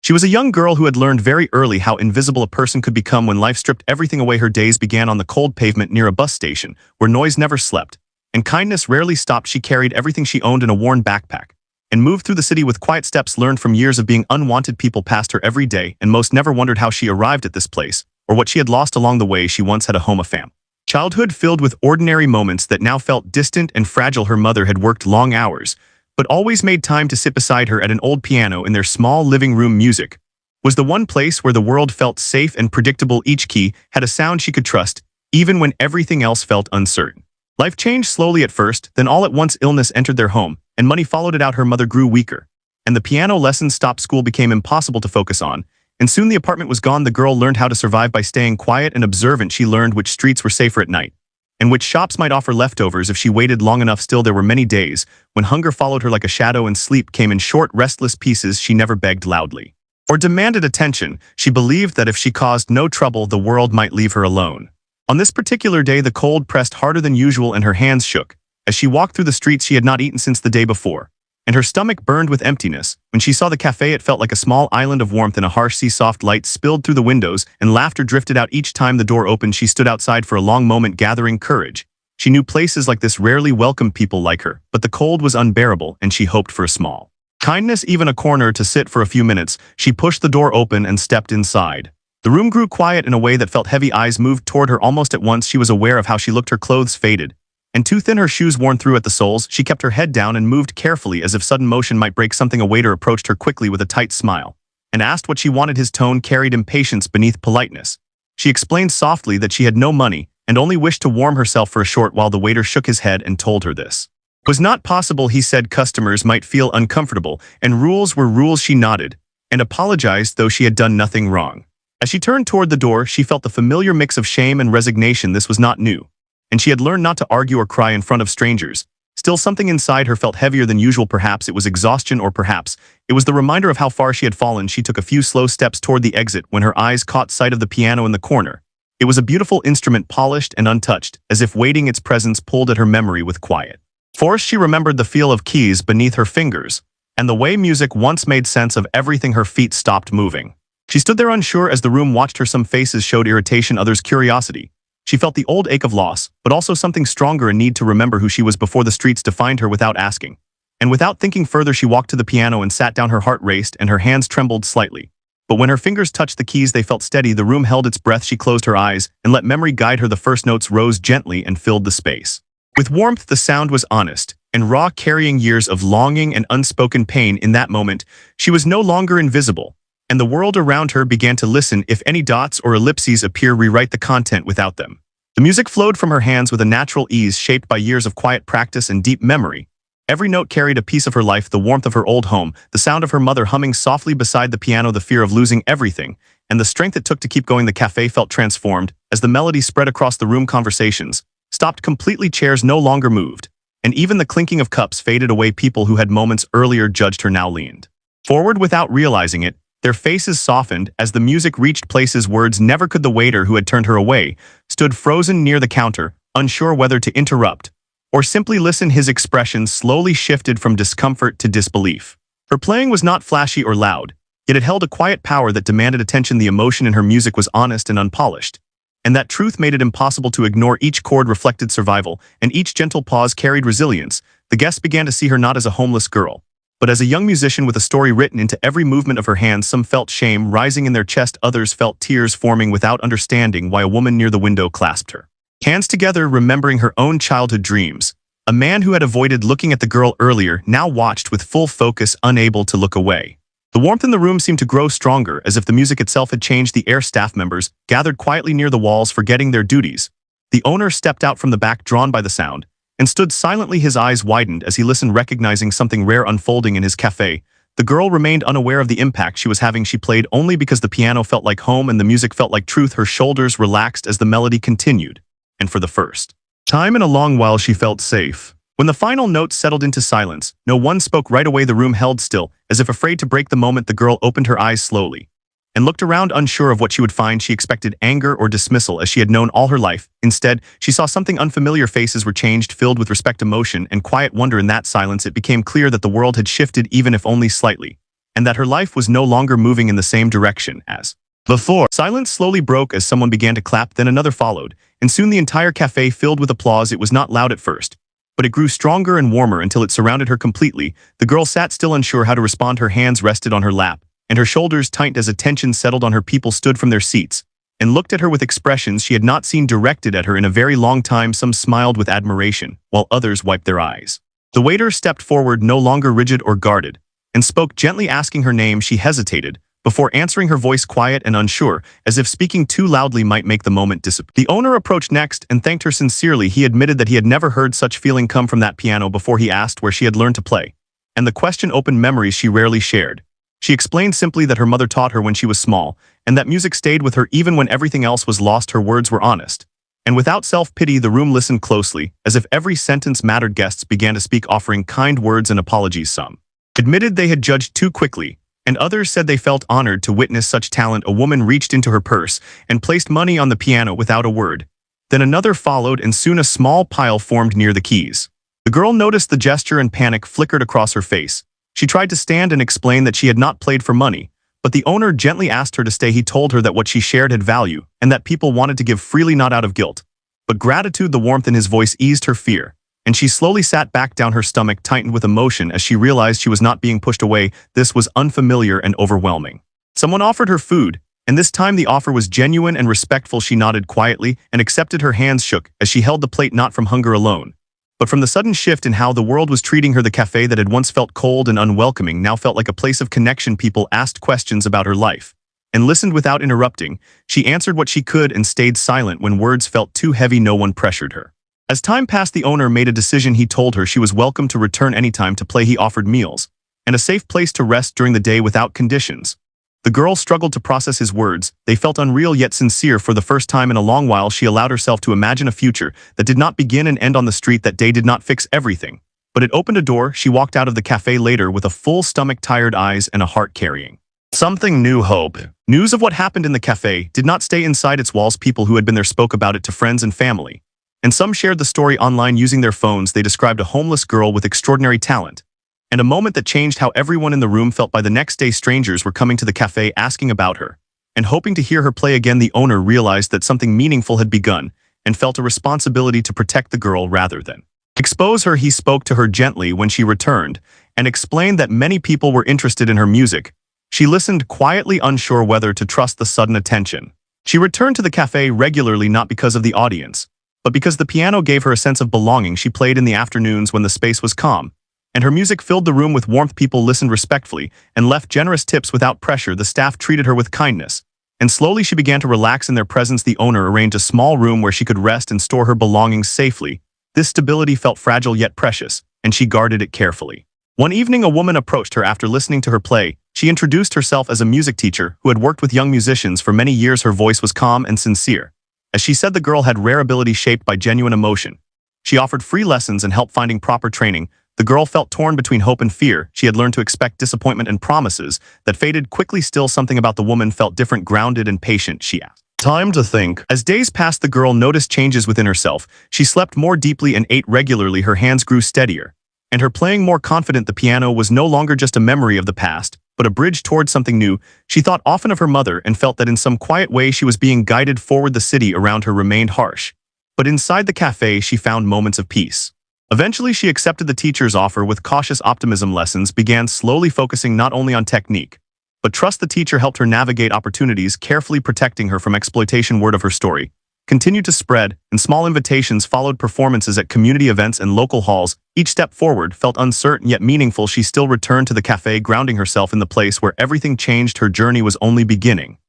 She was a young girl who had learned very early how invisible a person could become when life stripped everything away. Her days began on the cold pavement near a bus station, where noise never slept, and kindness rarely stopped. She carried everything she owned in a worn backpack, and moved through the city with quiet steps learned from years of being unwanted. People passed her every day, and most never wondered how she arrived at this place, or what she had lost along the way. She once had a home, a family. Childhood filled with ordinary moments that now felt distant and fragile. Her mother had worked long hours, but always made time to sit beside her at an old piano in their small living room. Music was the one place where the world felt safe and predictable. Each key had a sound she could trust, even when everything else felt uncertain. Life changed slowly at first, then all at once illness entered their home, and money followed it out. Her mother grew weaker, and the piano lessons stopped. School became impossible to focus on, and soon the apartment was gone. The girl learned how to survive by staying quiet and observant. She learned which streets were safer at night, and which shops might offer leftovers if she waited long enough. Still, there were many days when hunger followed her like a shadow, and sleep came in short, restless pieces. She never begged loudly or demanded attention. She believed that if she caused no trouble, the world might leave her alone. On this particular day, the cold pressed harder than usual and her hands shook. As she walked through the streets, she had not eaten since the day before, and her stomach burned with emptiness. When she saw the cafe, it felt like a small island of warmth in a harsh sea. Soft light spilled through the windows, and laughter drifted out each time the door opened. She stood outside for a long moment, gathering courage. She knew places like this rarely welcomed people like her, but the cold was unbearable, and she hoped for a small kindness, even a corner to sit for a few minutes. She pushed the door open and stepped inside. The room grew quiet in a way that felt heavy. Eyes moved toward her almost at once. She was aware of how she looked. Her clothes faded, and too thin, her shoes worn through at the soles. She kept her head down and moved carefully, as if sudden motion might break something. A waiter approached her quickly with a tight smile, and asked what she wanted. His tone carried impatience beneath politeness. She explained softly that she had no money, and only wished to warm herself for a short while. The waiter shook his head and told her this was not possible. He said customers might feel uncomfortable, and rules were rules. She nodded, and apologized, though she had done nothing wrong. As she turned toward the door, she felt the familiar mix of shame and resignation. This was not new, and she had learned not to argue or cry in front of strangers. Still, something inside her felt heavier than usual. Perhaps it was exhaustion, or perhaps it was the reminder of how far she had fallen. She took a few slow steps toward the exit when her eyes caught sight of the piano in the corner. It was a beautiful instrument, polished and untouched, as if waiting. Its presence pulled at her memory with quiet force. She remembered the feel of keys beneath her fingers, and the way music once made sense of everything. Her feet stopped moving. She stood there unsure as the room watched her. Some faces showed irritation, others curiosity. She felt the old ache of loss, but also something stronger, a need to remember who she was before the streets defined her. Without asking, and without thinking further, she walked to the piano and sat down. Her heart raced and her hands trembled slightly, but when her fingers touched the keys, they felt steady. The room held its breath. She closed her eyes and let memory guide her. The first notes rose gently and filled the space with warmth. The sound was honest and raw, carrying years of longing and unspoken pain. In that moment, she was no longer invisible, and the world around her began to listen. If any dots or ellipses appear, rewrite the content without them. The music flowed from her hands with a natural ease, shaped by years of quiet practice and deep memory. Every note carried a piece of her life, the warmth of her old home, the sound of her mother humming softly beside the piano, the fear of losing everything, and the strength it took to keep going. The cafe felt transformed as the melody spread across the room. Conversations stopped completely. Chairs no longer moved, and even the clinking of cups faded away. People who had moments earlier judged her now leaned forward without realizing it. Their faces softened as the music reached places words never could. The waiter, who had turned her away, stood frozen near the counter, unsure whether to interrupt or simply listen. His expression slowly shifted from discomfort to disbelief. Her playing was not flashy or loud, yet it held a quiet power that demanded attention. The emotion in her music was honest and unpolished, and that truth made it impossible to ignore. Each chord reflected survival, and each gentle pause carried resilience. The guests began to see her not as a homeless girl, but as a young musician with a story written into every movement of her hands. Some felt shame rising in their chest, others felt tears forming without understanding why. A woman near the window clasped her hands together, remembering her own childhood dreams. A man who had avoided looking at the girl earlier now watched with full focus, unable to look away. The warmth in the room seemed to grow stronger, as if the music itself had changed. The air staff members gathered quietly near the walls, forgetting their duties. The owner stepped out from the back, drawn by the sound, and stood silently. His eyes widened as he listened, recognizing something rare unfolding in his cafe. The girl remained unaware of the impact she was having. She played only because the piano felt like home and the music felt like truth. Her shoulders relaxed as the melody continued, and for the first time in a long while, she felt safe. When the final notes settled into silence, no one spoke right away. The room held still, as if afraid to break the moment. The girl opened her eyes slowly and looked around, unsure of what she would find. She expected anger or dismissal, as she had known all her life. Instead, she saw something unfamiliar. Faces were changed, filled with respect, emotion, and quiet wonder. In that silence, it became clear that the world had shifted, even if only slightly, and that her life was no longer moving in the same direction as before. Silence slowly broke as someone began to clap, then another followed, and soon the entire cafe filled with applause. It was not loud at first, but it grew stronger and warmer until it surrounded her completely. The girl sat still, unsure how to respond. Her hands rested on her lap, and her shoulders tightened as attention settled on her. People stood from their seats and looked at her with expressions she had not seen directed at her in a very long time. Some smiled with admiration, while others wiped their eyes. The waiter stepped forward, no longer rigid or guarded, and spoke gently, asking her name. She hesitated, before answering, her voice quiet and unsure, as if speaking too loudly might make the moment disappear. The owner approached next and thanked her sincerely. He admitted that he had never heard such feeling come from that piano before. He asked where she had learned to play, and the question opened memories she rarely shared. She explained simply that her mother taught her when she was small, and that music stayed with her even when everything else was lost. Her words were honest, and without self-pity. The room listened closely, as if every sentence mattered. Guests began to speak, offering kind words and apologies. Some admitted they had judged too quickly, and others said they felt honored to witness such talent. A woman reached into her purse and placed money on the piano without a word. Then another followed, and soon a small pile formed near the keys. The girl noticed the gesture, and panic flickered across her face. She tried to stand and explain that she had not played for money, but the owner gently asked her to stay. He told her that what she shared had value, and that people wanted to give freely, not out of guilt, but gratitude. The warmth in his voice eased her fear, and she slowly sat back down. Her stomach tightened with emotion as she realized she was not being pushed away. This was unfamiliar and overwhelming. Someone offered her food, and this time the offer was genuine and respectful. She nodded quietly and accepted. Her hands shook as she held the plate, not from hunger alone, but from the sudden shift in how the world was treating her. The cafe that had once felt cold and unwelcoming now felt like a place of connection. People asked questions about her life and listened without interrupting. She answered what she could and stayed silent when words felt too heavy. No one pressured her. As time passed, the owner made a decision. He told her she was welcome to return anytime to play. He offered meals and a safe place to rest during the day without conditions. The girl struggled to process his words. They felt unreal yet sincere. For the first time in a long while, she allowed herself to imagine a future that did not begin and end on the street. That day did not fix everything, but it opened a door. She walked out of the cafe later with a full stomach, tired eyes, and a heart carrying something new: hope. News of what happened in the cafe did not stay inside its walls. People who had been there spoke about it to friends and family, and some shared the story online using their phones. They described a homeless girl with extraordinary talent, and a moment that changed how everyone in the room felt. By the next day, strangers were coming to the cafe asking about her and hoping to hear her play again. The owner realized that something meaningful had begun and felt a responsibility to protect the girl rather than expose her. He spoke to her gently when she returned and explained that many people were interested in her music. She listened quietly, unsure whether to trust the sudden attention. She returned to the cafe regularly, not because of the audience, but because the piano gave her a sense of belonging. She played in the afternoons when the space was calm, and her music filled the room with warmth. People listened respectfully and left generous tips without pressure. The staff treated her with kindness, and slowly she began to relax in their presence. The owner arranged a small room where she could rest and store her belongings safely. This stability felt fragile yet precious, and she guarded it carefully. One evening, a woman approached her after listening to her play. She introduced herself as a music teacher who had worked with young musicians for many years. Her voice was calm and sincere. As she said, the girl had rare ability shaped by genuine emotion. She offered free lessons and help finding proper training. The girl felt torn between hope and fear. She had learned to expect disappointment and promises that faded quickly. Still, something about the woman felt different, grounded and patient. She asked time to think. As days passed, the girl noticed changes within herself. She slept more deeply and ate regularly. Her hands grew steadier, and her playing more confident. The piano was no longer just a memory of the past, but a bridge toward something new. She thought often of her mother and felt that in some quiet way she was being guided forward. The city around her remained harsh, but inside the cafe she found moments of peace. Eventually, she accepted the teacher's offer with cautious optimism. Lessons began, slowly focusing not only on technique, but trust. The teacher helped her navigate opportunities, carefully protecting her from exploitation. Word of her story continued to spread, and small invitations followed. Performances at community events and local halls. Each step forward felt uncertain yet meaningful. She still returned to the cafe, grounding herself in the place where everything changed. Her journey was only beginning.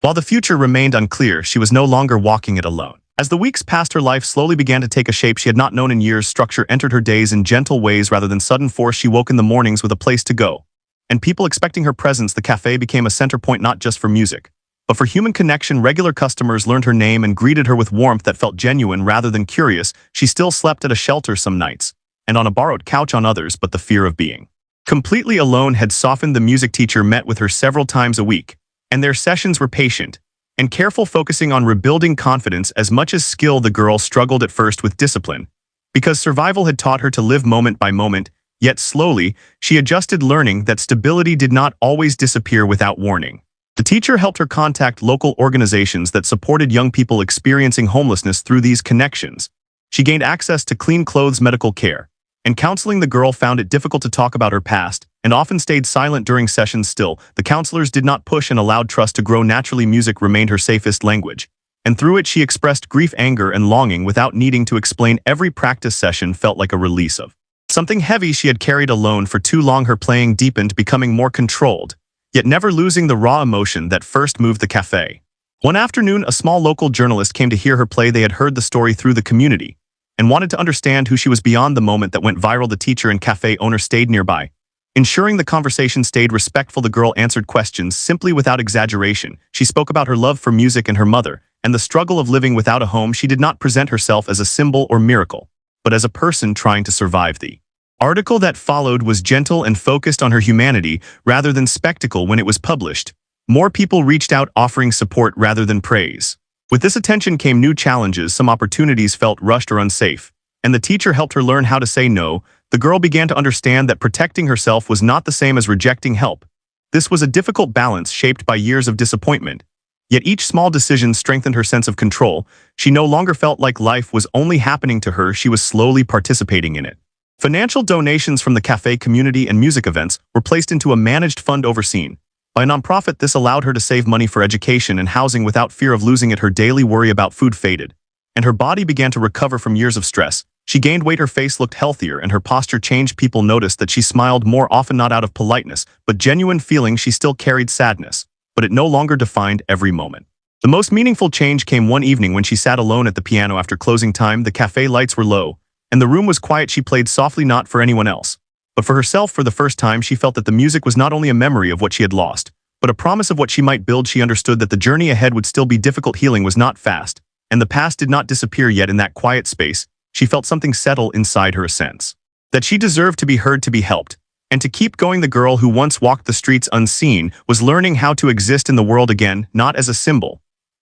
While the future remained unclear, she was no longer walking it alone. As the weeks passed, her life slowly began to take a shape she had not known in years. Structure entered her days in gentle ways rather than sudden force. She woke in the mornings with a place to go, and people expecting her presence. The cafe became a center point not just for music, but for human connection. Regular customers learned her name and greeted her with warmth that felt genuine rather than curious. She still slept at a shelter some nights, and on a borrowed couch on others, but the fear of being completely alone had softened. The music teacher met with her several times a week, and their sessions were patient and careful, focusing on rebuilding confidence as much as skill. The girl struggled at first with discipline, because survival had taught her to live moment by moment. Yet slowly, she adjusted, learning that stability did not always disappear without warning. The teacher helped her contact local organizations that supported young people experiencing homelessness. Through these connections, she gained access to clean clothes, medical care, and counseling. The girl found it difficult to talk about her past and often stayed silent during sessions. Still, the counselors did not push and allowed trust to grow naturally. Music remained her safest language, and through it she expressed grief, anger, and longing without needing to explain. Every practice session felt like a release of something heavy she had carried alone for too long. Her playing deepened, becoming more controlled, yet never losing the raw emotion that first moved the cafe. One afternoon, a small local journalist came to hear her play. They had heard the story through the community and wanted to understand who she was. Beyond the moment that went viral, the teacher and cafe owner stayed nearby, ensuring the conversation stayed respectful. The girl answered questions simply, without exaggeration. She spoke about her love for music and her mother, and the struggle of living without a home. She did not present herself as a symbol or miracle, but as a person trying to survive. The article that followed was gentle and focused on her humanity rather than spectacle. When it was published, more people reached out, offering support rather than praise. With this attention came new challenges. Some opportunities felt rushed or unsafe, and the teacher helped her learn how to say no. The girl began to understand that protecting herself was not the same as rejecting help. This was a difficult balance shaped by years of disappointment. Yet each small decision strengthened her sense of control. She no longer felt like life was only happening to her, she was slowly participating in it. Financial donations from the cafe community and music events were placed into a managed fund overseen by a nonprofit. This allowed her to save money for education and housing without fear of losing it. Her daily worry about food faded, and her body began to recover from years of stress. She gained weight, her face looked healthier, and her posture changed. People noticed that she smiled more often, not out of politeness, but genuine feeling. She still carried sadness, but it no longer defined every moment. The most meaningful change came one evening when she sat alone at the piano after closing time. The cafe lights were low, and the room was quiet. She played softly, not for anyone else, but for herself. For the first time, she felt that the music was not only a memory of what she had lost, but a promise of what she might build. She understood that the journey ahead would still be difficult. Healing was not fast, and the past did not disappear. Yet in that quiet space, she felt something settle inside her, a sense that she deserved to be heard, to be helped, and to keep going. The girl who once walked the streets unseen was learning how to exist in the world again, not as a symbol,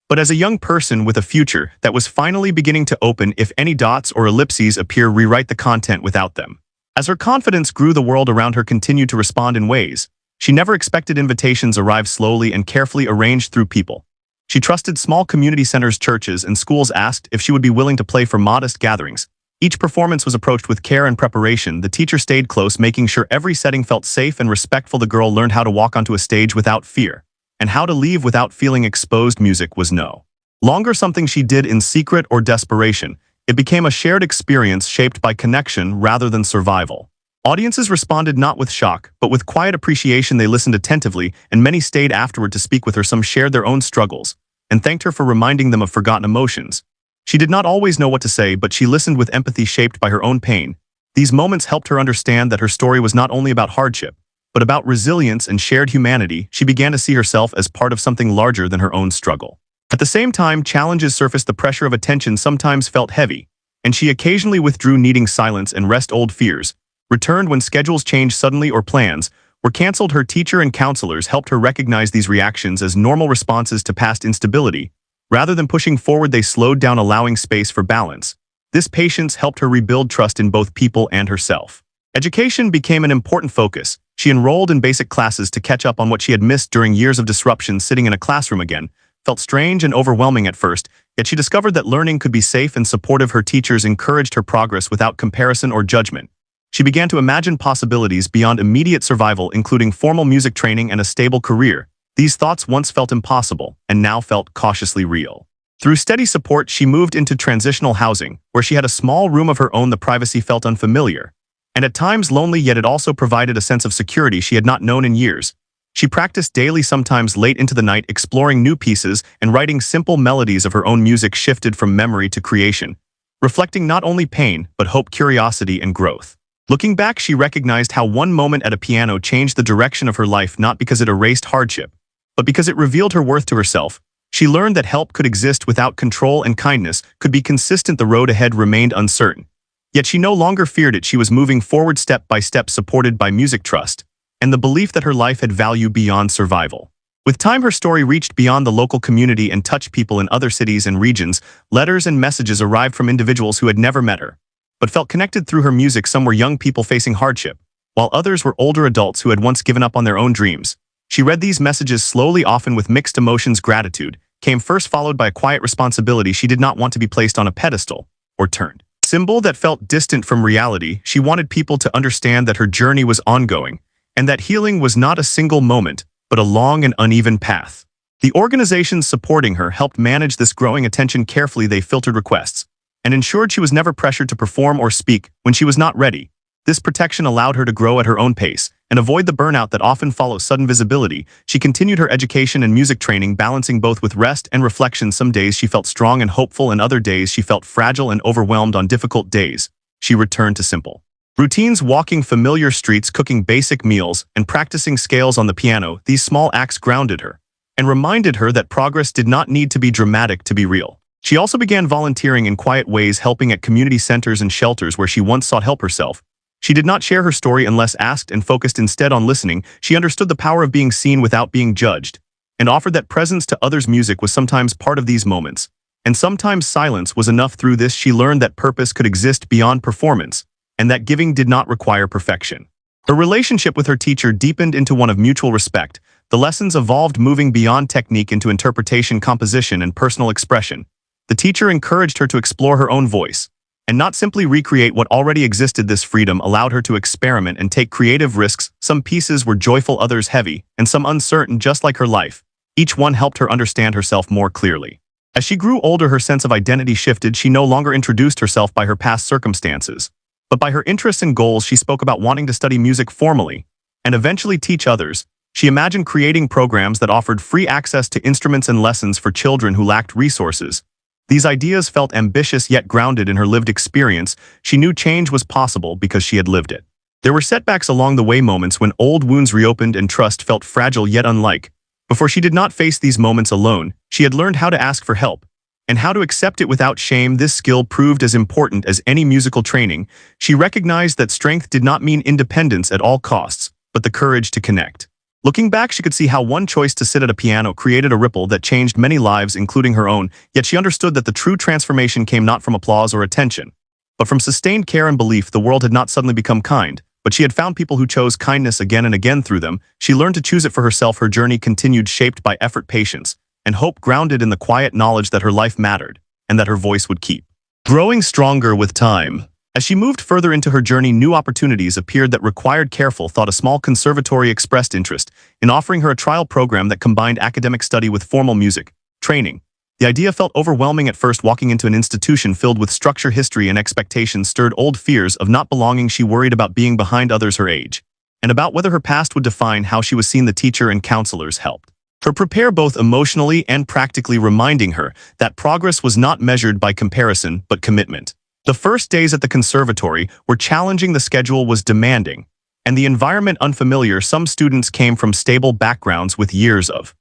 but as a young person with a future that was finally beginning to open. If any dots or ellipses appear, rewrite the content without them. As her confidence grew, the world around her continued to respond in ways she never expected. Invitations arrived slowly and carefully arranged through people she trusted. Small community centers, churches, and schools asked if she would be willing to play for modest gatherings. Each performance was approached with care and preparation. The teacher stayed close, making sure every setting felt safe and respectful. The girl learned how to walk onto a stage without fear, and how to leave without feeling exposed. Music was no longer something she did in secret or desperation. It became a shared experience shaped by connection rather than survival. Audiences responded not with shock, but with quiet appreciation. They listened attentively, and many stayed afterward to speak with her. Some shared their own struggles and thanked her for reminding them of forgotten emotions. She did not always know what to say, but she listened with empathy shaped by her own pain. These moments helped her understand that her story was not only about hardship, but about resilience and shared humanity. She began to see herself as part of something larger than her own struggle. At the same time, challenges surfaced. The pressure of attention sometimes felt heavy, and she occasionally withdrew, needing silence and rest. Old fears returned when schedules changed suddenly or plans were canceled. Her teacher and counselors helped her recognize these reactions as normal responses to past instability. Rather than pushing forward, they slowed down, allowing space for balance. This patience helped her rebuild trust in both people and herself. Education became an important focus. She enrolled in basic classes to catch up on what she had missed during years of disruption. Sitting in a classroom again felt strange and overwhelming at first, yet she discovered that learning could be safe and supportive. Her teachers encouraged her progress without comparison or judgment. She began to imagine possibilities beyond immediate survival, including formal music training and a stable career. These thoughts once felt impossible and now felt cautiously real. Through steady support, she moved into transitional housing, where she had a small room of her own. The privacy felt unfamiliar, and at times lonely, yet it also provided a sense of security she had not known in years. She practiced daily, sometimes late into the night, exploring new pieces and writing simple melodies of her own. Music shifted from memory to creation, reflecting not only pain, but hope, curiosity, and growth. Looking back, she recognized how one moment at a piano changed the direction of her life, not because it erased hardship, but because it revealed her worth to herself. She learned that help could exist without control, and kindness could be consistent. The road ahead remained uncertain, yet she no longer feared it. She was moving forward step by step, supported by music, trust, and the belief that her life had value beyond survival. With time, her story reached beyond the local community and touched people in other cities and regions. Letters and messages arrived from individuals who had never met her, but felt connected through her music. Some were young people facing hardship, while others were older adults who had once given up on their own dreams. She read these messages slowly, often with mixed emotions. Gratitude came first, followed by a quiet responsibility. She did not want to be placed on a pedestal or turned symbol that felt distant from reality. She wanted people to understand that her journey was ongoing, and that healing was not a single moment, but a long and uneven path. The organizations supporting her helped manage this growing attention carefully. They filtered requests and ensured she was never pressured to perform or speak when she was not ready. This protection allowed her to grow at her own pace and avoid the burnout that often follows sudden visibility. She continued her education and music training, balancing both with rest and reflection. Some days she felt strong and hopeful, and other days she felt fragile and overwhelmed. On difficult days, she returned to simple routines, walking familiar streets, cooking basic meals, and practicing scales on the piano. These small acts grounded her and reminded her that progress did not need to be dramatic to be real. She also began volunteering in quiet ways, helping at community centers and shelters where she once sought help herself. She did not share her story unless asked and focused instead on listening. She understood the power of being seen without being judged, and offered that presence to others. Music was sometimes part of these moments, and sometimes silence was enough. Through this, she learned that purpose could exist beyond performance, and that giving did not require perfection. Her relationship with her teacher deepened into one of mutual respect. The lessons evolved, moving beyond technique into interpretation, composition, and personal expression. The teacher encouraged her to explore her own voice, and not simply recreate what already existed. This freedom allowed her to experiment and take creative risks. Some pieces were joyful, others heavy, and some uncertain, just like her life. Each one helped her understand herself more clearly. As she grew older, her sense of identity shifted. She no longer introduced herself by her past circumstances, but by her interests and goals. She spoke about wanting to study music formally and eventually teach others. She imagined creating programs that offered free access to instruments and lessons for children who lacked resources. These ideas felt ambitious yet grounded in her lived experience. She knew change was possible because she had lived it. There were setbacks along the way, moments when old wounds reopened and trust felt fragile yet unlike. Before, she did not face these moments alone. She had learned how to ask for help and how to accept it without shame. This skill proved as important as any musical training. She recognized that strength did not mean independence at all costs, but the courage to connect. Looking back, she could see how one choice to sit at a piano created a ripple that changed many lives, including her own. Yet she understood that the true transformation came not from applause or attention, but from sustained care and belief. The world had not suddenly become kind, but she had found people who chose kindness again and again. Through them, she learned to choose it for herself. Her journey continued, shaped by effort, patience, and hope, grounded in the quiet knowledge that her life mattered and that her voice would keep growing stronger with time. As she moved further into her journey, new opportunities appeared that required careful thought. A small conservatory expressed interest in offering her a trial program that combined academic study with formal music training. The idea felt overwhelming at first. Walking into an institution filled with structure, history, and expectations stirred old fears of not belonging. She worried about being behind others her age, and about whether her past would define how she was seen. The teacher and counselors helped her prepare both emotionally and practically, reminding her that progress was not measured by comparison but commitment. The first days at the conservatory were challenging. The schedule was demanding, and the environment unfamiliar. Some students came from stable backgrounds with years of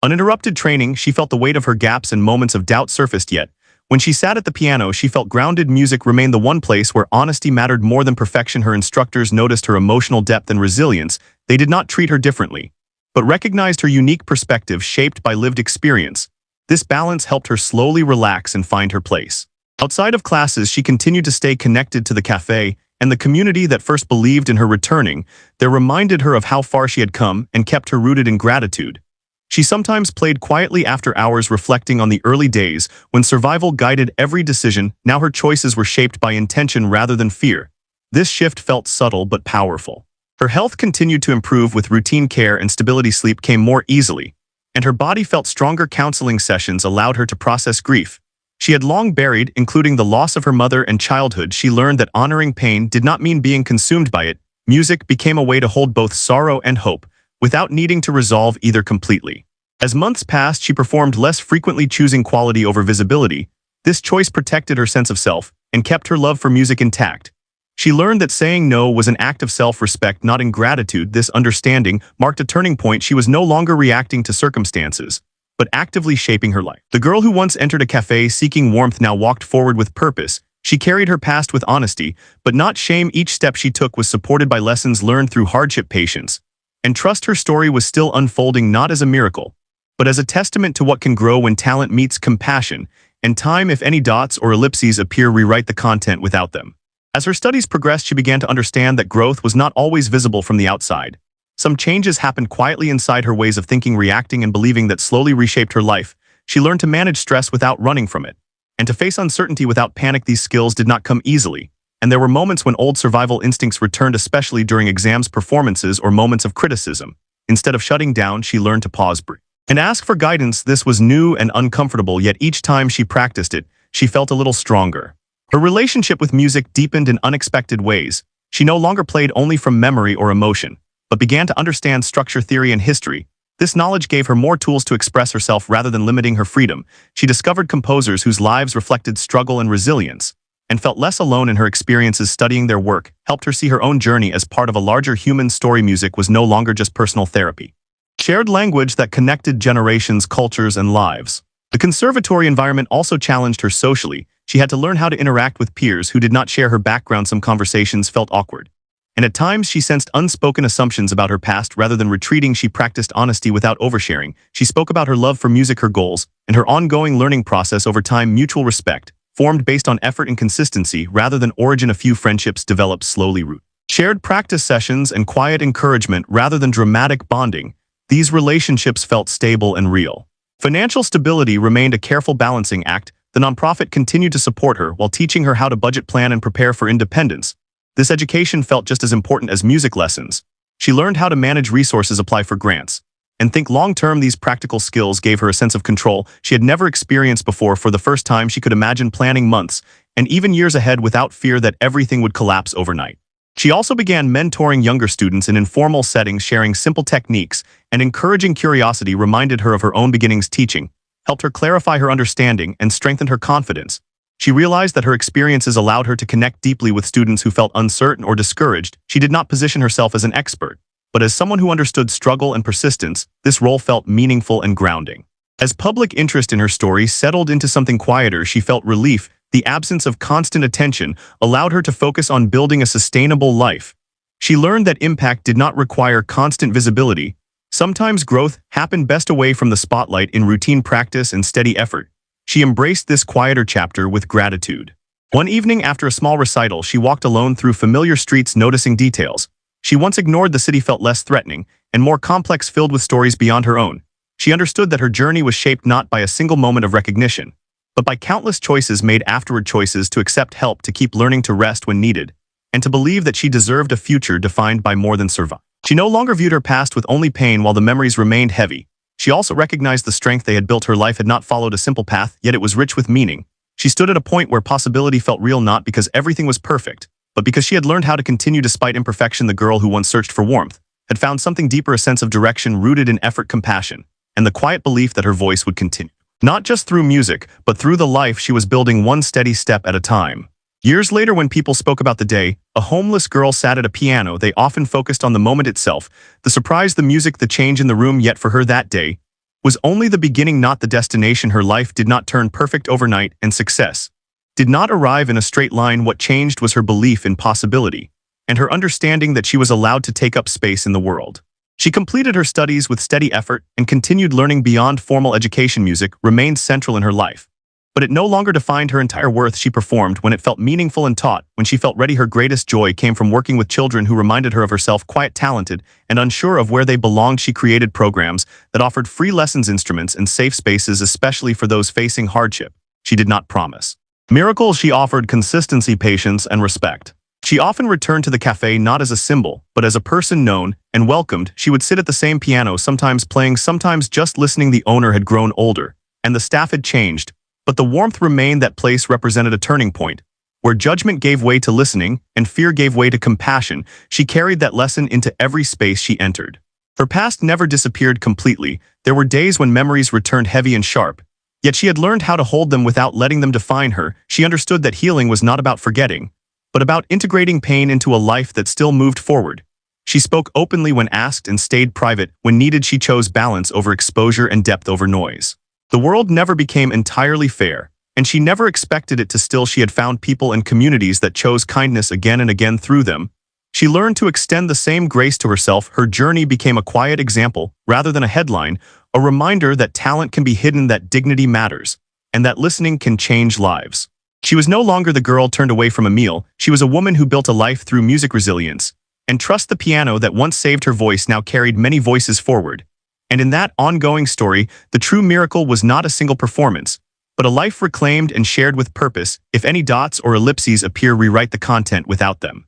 uninterrupted training. She felt the weight of her gaps, and moments of doubt surfaced. Yet, when she sat at the piano, she felt grounded. Music remained the one place where honesty mattered more than perfection. Her instructors noticed her emotional depth and resilience. They did not treat her differently, but recognized her unique perspective shaped by lived experience. This balance helped her slowly relax and find her place. Outside of classes, she continued to stay connected to the cafe and the community that first believed in her. Returning there reminded her of how far she had come and kept her rooted in gratitude. She sometimes played quietly after hours, reflecting on the early days when survival guided every decision. Now her choices were shaped by intention rather than fear. This shift felt subtle but powerful. Her health continued to improve with routine care and stability. Sleep came more easily, and her body felt stronger. Counseling sessions allowed her to process grief she had long buried, including the loss of her mother and childhood. She learned that honoring pain did not mean being consumed by it. Music became a way to hold both sorrow and hope, without needing to resolve either completely. As months passed, she performed less frequently, choosing quality over visibility. This choice protected her sense of self and kept her love for music intact. She learned that saying no was an act of self-respect, not ingratitude. This understanding marked a turning point. She was no longer reacting to circumstances, but actively shaping her life. The girl who once entered a cafe seeking warmth now walked forward with purpose. She carried her past with honesty, but not shame. Each step she took was supported by lessons learned through hardship, patience, and trust. Her story was still unfolding, not as a miracle, but as a testament to what can grow when talent meets compassion and time. If any dots or ellipses appear, rewrite the content without them. As her studies progressed, she began to understand that growth was not always visible from the outside. Some changes happened quietly inside her ways of thinking, reacting, and believing that slowly reshaped her life. She learned to manage stress without running from it, and to face uncertainty without panic. These skills did not come easily, and there were moments when old survival instincts returned, especially during exams, performances, or moments of criticism. Instead of shutting down, she learned to pause, breathe, and ask for guidance. This was new and uncomfortable, yet each time she practiced it, she felt a little stronger. Her relationship with music deepened in unexpected ways. She no longer played only from memory or emotion, but began to understand structure, theory, and history. This knowledge gave her more tools to express herself rather than limiting her freedom. She discovered composers whose lives reflected struggle and resilience, and felt less alone in her experiences. Studying their work helped her see her own journey as part of a larger human story. Music was no longer just personal therapy. Shared language that connected generations, cultures, and lives. The conservatory environment also challenged her socially. She had to learn how to interact with peers who did not share her background. Some conversations felt awkward, and at times she sensed unspoken assumptions about her past. Rather than retreating, she practiced honesty without oversharing. She spoke about her love for music, her goals, and her ongoing learning process. Over time, mutual respect formed based on effort and consistency rather than origin. A few friendships developed slowly. Shared practice sessions and quiet encouragement rather than dramatic bonding. These relationships felt stable and real. Financial stability remained a careful balancing act. The nonprofit continued to support her while teaching her how to budget, plan, and prepare for independence. This education felt just as important as music lessons. She learned how to manage resources, apply for grants, and think long-term. These practical skills gave her a sense of control she had never experienced before. For the first time, she could imagine planning months and even years ahead without fear that everything would collapse overnight. She also began mentoring younger students in informal settings, sharing simple techniques and encouraging curiosity. Reminded her of her own beginnings. Teaching helped her clarify her understanding and strengthened her confidence. She realized that her experiences allowed her to connect deeply with students who felt uncertain or discouraged. She did not position herself as an expert, but as someone who understood struggle and persistence. This role felt meaningful and grounding. As public interest in her story settled into something quieter, she felt relief. The absence of constant attention allowed her to focus on building a sustainable life. She learned that impact did not require constant visibility. Sometimes growth happened best away from the spotlight, in routine practice and steady effort. She embraced this quieter chapter with gratitude. One evening, after a small recital, she walked alone through familiar streets, noticing details she once ignored. The city felt less threatening and more complex, filled with stories beyond her own. She understood that her journey was shaped not by a single moment of recognition, but by countless choices made afterward. Choices to accept help, to keep learning, to rest when needed, and to believe that she deserved a future defined by more than survival. She no longer viewed her past with only pain. While the memories remained heavy, she also recognized the strength they had built. Her life had not followed a simple path, yet it was rich with meaning. She stood at a point where possibility felt real, not because everything was perfect, but because she had learned how to continue despite imperfection. The girl who once searched for warmth had found something deeper, a sense of direction rooted in effort, compassion, and the quiet belief that her voice would continue. Not just through music, but through the life she was building, one steady step at a time. Years later, when people spoke about the day a homeless girl sat at a piano, they often focused on the moment itself, the surprise, the music, the change in the room. Yet for her, that day was only the beginning, not the destination. Her life did not turn perfect overnight, and success did not arrive in a straight line. What changed was her belief in possibility, and her understanding that she was allowed to take up space in the world. She completed her studies with steady effort and continued learning beyond formal education. Music remained central in her life, but it no longer defined her entire worth. She performed when it felt meaningful and taught when she felt ready. Her greatest joy came from working with children who reminded her of herself, quiet, talented, and unsure of where they belonged. She created programs that offered free lessons, instruments, and safe spaces, especially for those facing hardship. She did not promise miracles. She offered consistency, patience, and respect. She often returned to the cafe not as a symbol, but as a person known and welcomed. She would sit at the same piano, sometimes playing, sometimes just listening. The owner had grown older, and the staff had changed, but the warmth remained. That place represented a turning point, where judgment gave way to listening, and fear gave way to compassion. She carried that lesson into every space she entered. Her past never disappeared completely. There were days when memories returned heavy and sharp, yet she had learned how to hold them without letting them define her. She understood that healing was not about forgetting, but about integrating pain into a life that still moved forward. She spoke openly when asked and stayed private when needed. She chose balance over exposure and depth over noise. The world never became entirely fair, and she never expected it to. Still, she had found people and communities that chose kindness again and again. Through them, she learned to extend the same grace to herself. Her journey became a quiet example rather than a headline, a reminder that talent can be hidden, that dignity matters, and that listening can change lives. She was no longer the girl turned away from a meal, she was a woman who built a life through music resilience. And trust the piano that once saved her voice now carried many voices forward. And in that ongoing story, the true miracle was not a single performance, but a life reclaimed and shared with purpose. If any dots or ellipses appear, rewrite the content without them.